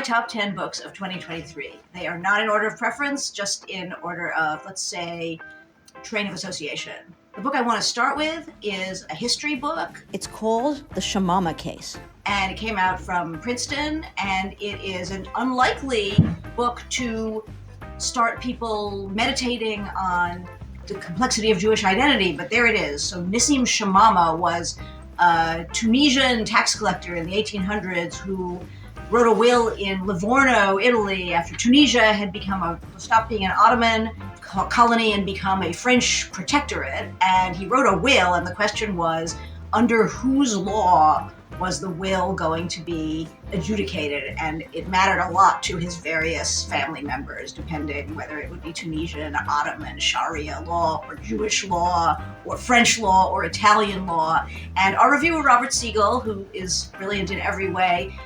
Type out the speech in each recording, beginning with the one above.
top 10 books of 2023. They are not in order of preference, just in order of, let's say, train of association. The book I want to start with is a history book. It's called The Shamama Case. And it came out from Princeton, and it is an unlikely book to start people meditating on the complexity of Jewish identity, but there it is. So Nissim Shamama was a Tunisian tax collector in the 1800s who wrote a will in Livorno, Italy, after Tunisia had stopped being an Ottoman colony and become a French protectorate. And he wrote a will, and the question was, under whose law was the will going to be adjudicated? And it mattered a lot to his various family members, depending whether it would be Tunisian, Ottoman, Sharia law, or Jewish law, or French law, or Italian law. And our reviewer, Robert Siegel, who is brilliant in every way,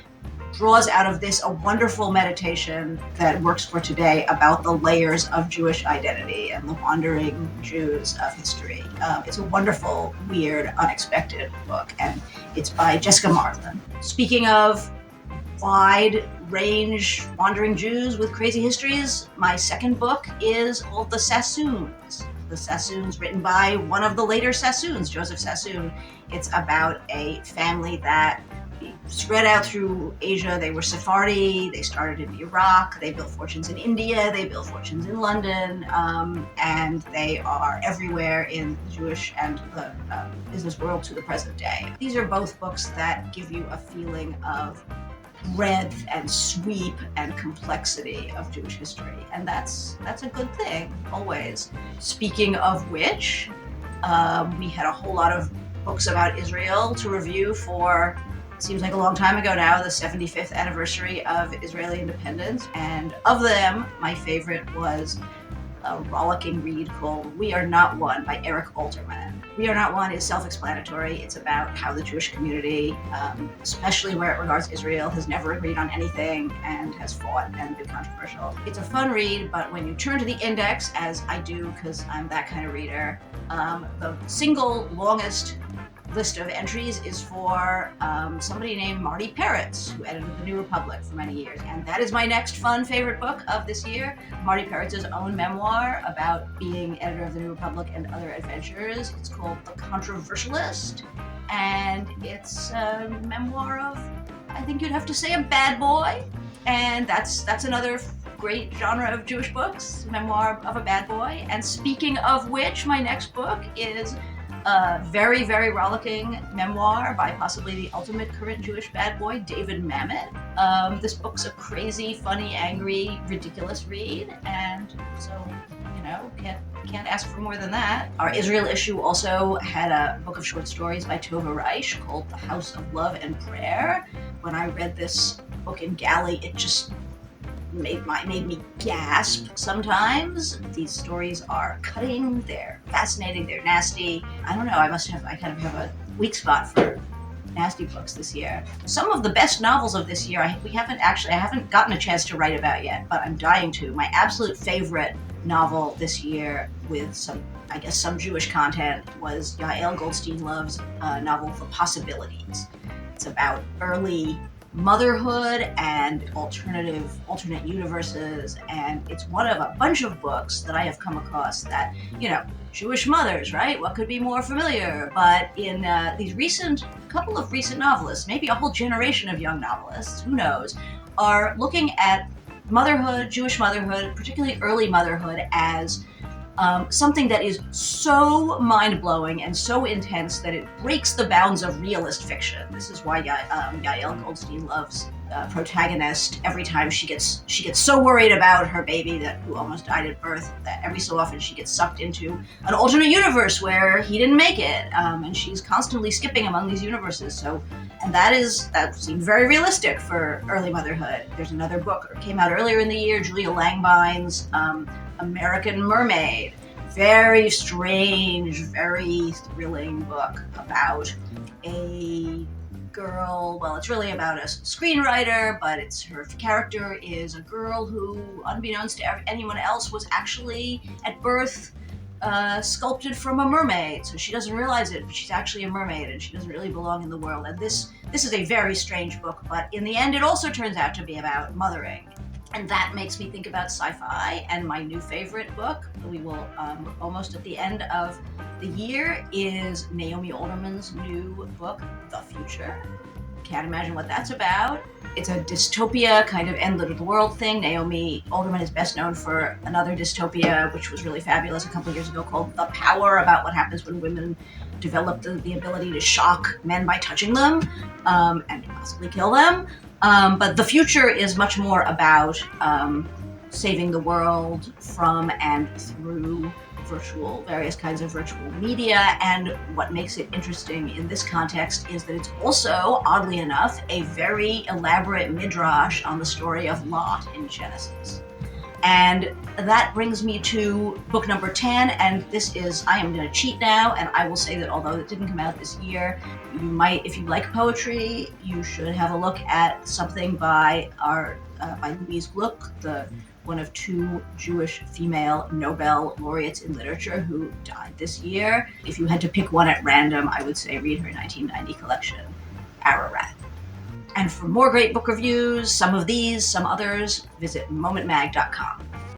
draws out of this a wonderful meditation that works for today about the layers of Jewish identity and the wandering Jews of history. It's a wonderful, weird, unexpected book, and it's by Jessica Marlin. Speaking of wide range wandering Jews with crazy histories, my second book is called The Sassoons. The Sassoons, written by one of the later Sassoons, Joseph Sassoon. It's about a family that spread out through Asia. They were Sephardi, they started in Iraq, they built fortunes in India, they built fortunes in London, and they are everywhere in the Jewish and the business world to the present day. These are both books that give you a feeling of breadth and sweep and complexity of Jewish history, and that's a good thing, always. Speaking of which, we had a whole lot of books about Israel to review for, seems like a long time ago now, the 75th anniversary of Israeli independence. And of them, my favorite was a rollicking read called We Are Not One by Eric Alterman. We Are Not One is self-explanatory. It's about how the Jewish community, especially where it regards Israel, has never agreed on anything and has fought and been controversial. It's a fun read, but when you turn to the index, as I do because I'm that kind of reader, the single longest list of entries is for somebody named Marty Peretz, who edited The New Republic for many years. And that is my next fun favorite book of this year, Marty Peretz's own memoir about being editor of The New Republic and other adventures. It's called The Controversialist, and it's a memoir of, I think you'd have to say, a bad boy. And that's another great genre of Jewish books, memoir of a bad boy. And speaking of which, my next book is a very, very rollicking memoir by possibly the ultimate current Jewish bad boy, David Mamet. This book's a crazy, funny, angry, ridiculous read, and so, can't ask for more than that. Our Israel issue also had a book of short stories by Tova Reich called The House of Love and Prayer. When I read this book in Galley, it just made me gasp sometimes. These stories are cutting, they're fascinating, they're nasty. I don't know, I kind of have a weak spot for nasty books this year. Some of the best novels of this year I haven't gotten a chance to write about yet, but I'm dying to. My absolute favorite novel this year with some Jewish content was Yael Goldstein Love's novel The Possibilities. It's about early motherhood and alternate universes, and it's one of a bunch of books that I have come across that, Jewish mothers, right? What could be more familiar? But in couple of recent novelists, maybe a whole generation of young novelists, who knows, are looking at motherhood, Jewish motherhood, particularly early motherhood, as something that is so mind-blowing and so intense that it breaks the bounds of realist fiction. This is why Yael Goldstein Love's protagonist, every time she gets so worried about her baby who almost died at birth, that every so often she gets sucked into an alternate universe where he didn't make it, and she's constantly skipping among these universes. And that seemed very realistic for early motherhood. There's another book that came out earlier in the year, Julia Langbein's American Mermaid. Very strange, very thrilling book about a girl. Well, it's really about a screenwriter, but her character is a girl who, unbeknownst to anyone else, was actually at birth sculpted from a mermaid, so she doesn't realize it, but she's actually a mermaid and she doesn't really belong in the world. And this is a very strange book, but in the end it also turns out to be about mothering. And that makes me think about sci-fi, and my new favorite book, we will almost at the end of the year, is Naomi Alderman's new book, The Future. Can't imagine what that's about. It's a dystopia, kind of end of the world thing. Naomi Alderman is best known for another dystopia, which was really fabulous a couple of years ago, called The Power, about what happens when women develop the ability to shock men by touching them and possibly kill them. But The Future is much more about saving the world from and through various kinds of virtual media. And what makes it interesting in this context is that it's also, oddly enough, a very elaborate midrash on the story of Lot in Genesis. And that brings me to book number 10, and this is, I am going to cheat now, and I will say that although it didn't come out this year, you might, if you like poetry, you should have a look at something by Louise Gluck, one of two Jewish female Nobel laureates in literature who died this year. If you had to pick one at random, I would say read her 1990 collection, Ararat. And for more great book reviews, some of these, some others, visit momentmag.com.